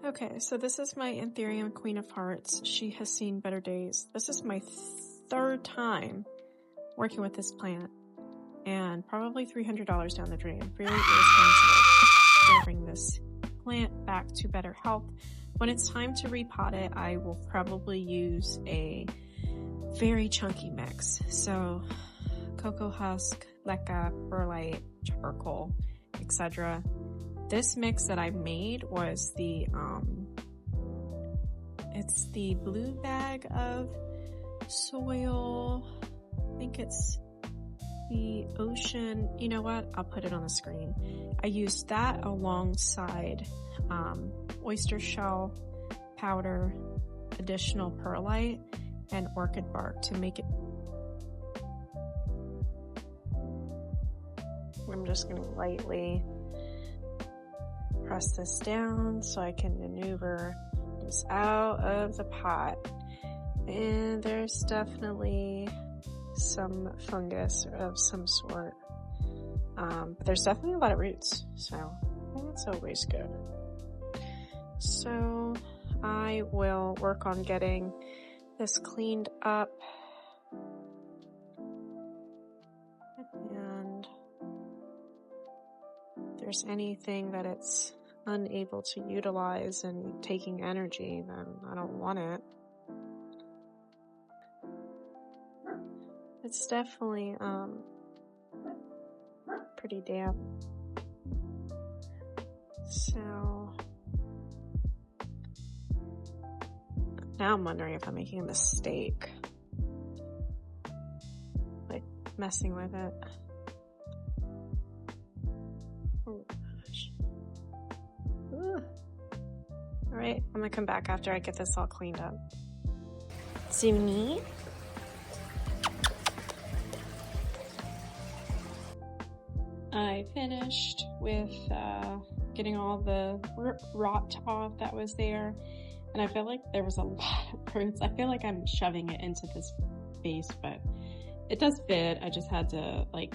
Okay, so this is my anthurium Queen of Hearts. She has seen better days. This is my third time working with this plant, and probably $300 down the drain. Very irresponsible to bring this plant back to better health. When it's time to repot it, I will probably use a very chunky mix. So cocoa husk, leca, perlite, charcoal, etc. This mix that I made was the, it's the blue bag of soil. I think it's the ocean. You know what? I'll put it on the screen. I used that alongside oyster shell powder, additional perlite, and orchid bark to make it. I'm just going to lightly press this down so I can maneuver this out of the pot. And there's definitely some fungus of some sort. But there's definitely a lot of roots, so that's always good. So I will work on getting this cleaned up. And if there's anything that it's unable to utilize and taking energy, then I don't want it. It's definitely pretty damp. So now I'm wondering if I'm making a mistake, like messing with it. Oh gosh. All right, I'm gonna come back after I get this all cleaned up. See me? I finished with getting all the rot off that was there, and I feel like there was a lot of roots. I feel like I'm shoving it into this vase, but it does fit. I just had to like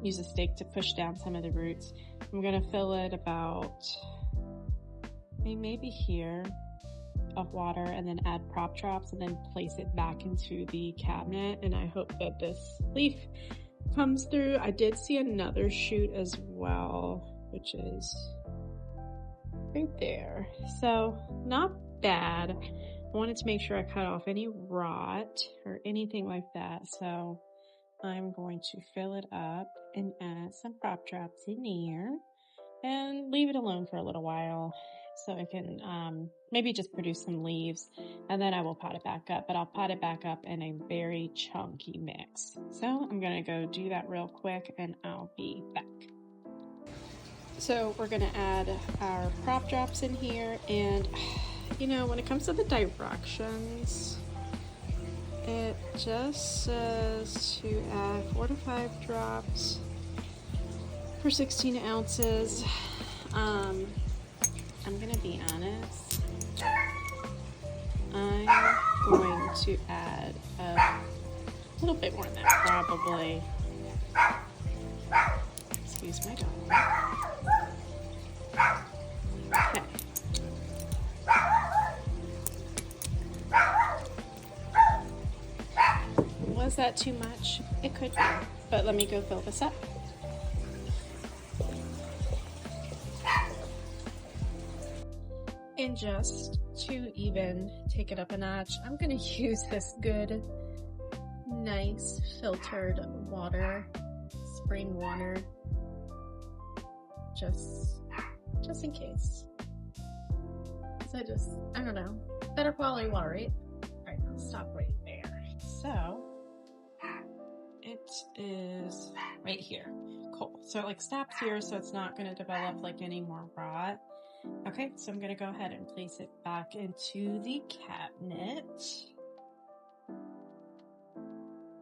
use a stake to push down some of the roots. I'm gonna fill it about maybe here of water, and then add prop drops, and then place it back into the cabinet, and I hope that this leaf comes through. I did see another shoot as well, which is right there. So not bad. I wanted to make sure I cut off any rot or anything like that. So I'm going to fill it up and add some prop drops in here and leave it alone for a little while so it can maybe just produce some leaves, and then I will pot it back up, but I'll pot it back up in a very chunky mix. So I'm gonna go do that real quick and I'll be back. So we're gonna add our prop drops in here, and you know, when it comes to the directions, it just says to add 4 to 5 drops for 16 ounces. I'm gonna be honest, I'm going to add a little bit more than that, probably. Excuse my dog. Okay. Was that too much? It could be, but let me go fill this up. And just to even take it up a notch, I'm going to use this good, nice filtered water, spring water, just in case. Because I don't know, better quality water, right? All right, I'll stop right there. So it is right here. Cool. So it like stops here, so it's not going to develop like any more rot. Okay, so I'm going to go ahead and place it back into the cabinet.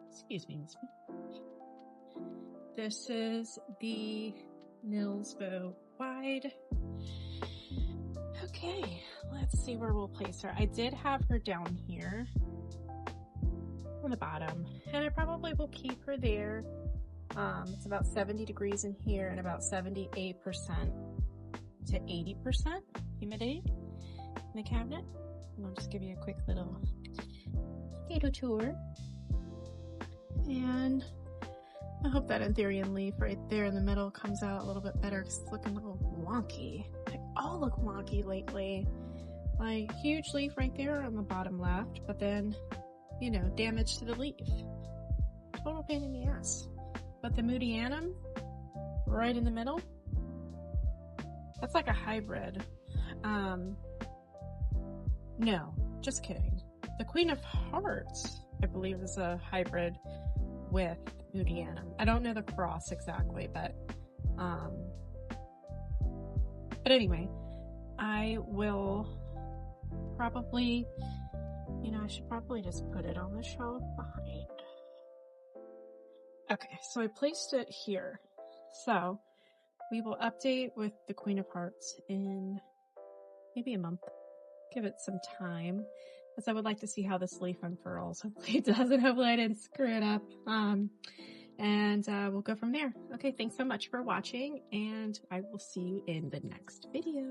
Excuse me. This is the Millsbow Wide. Okay, let's see where we'll place her. I did have her down here on the bottom, and I probably will keep her there. It's about 70 degrees in here and about 78% to 80% humidity. the cabinet. And I'll just give you a quick little tour. And I hope that anthurium leaf right there in the middle comes out a little bit better because it's looking a little wonky. They all look wonky lately. Like, huge leaf right there on the bottom left, but then, you know, damage to the leaf. Total pain in the ass. But the moodianum right in the middle, that's like a hybrid. No, just kidding. The Queen of Hearts, I believe, is a hybrid with moodianum. I don't know the cross exactly, but anyway, I will probably, you know, I should probably just put it on the shelf behind. Okay, so I placed it here. So we will update with the Queen of Hearts in maybe a month. Give it some time, because I would like to see how this leaf unfurls. Hopefully it doesn't. Hopefully I didn't screw it up. And we'll go from there. Okay, thanks so much for watching, and I will see you in the next video.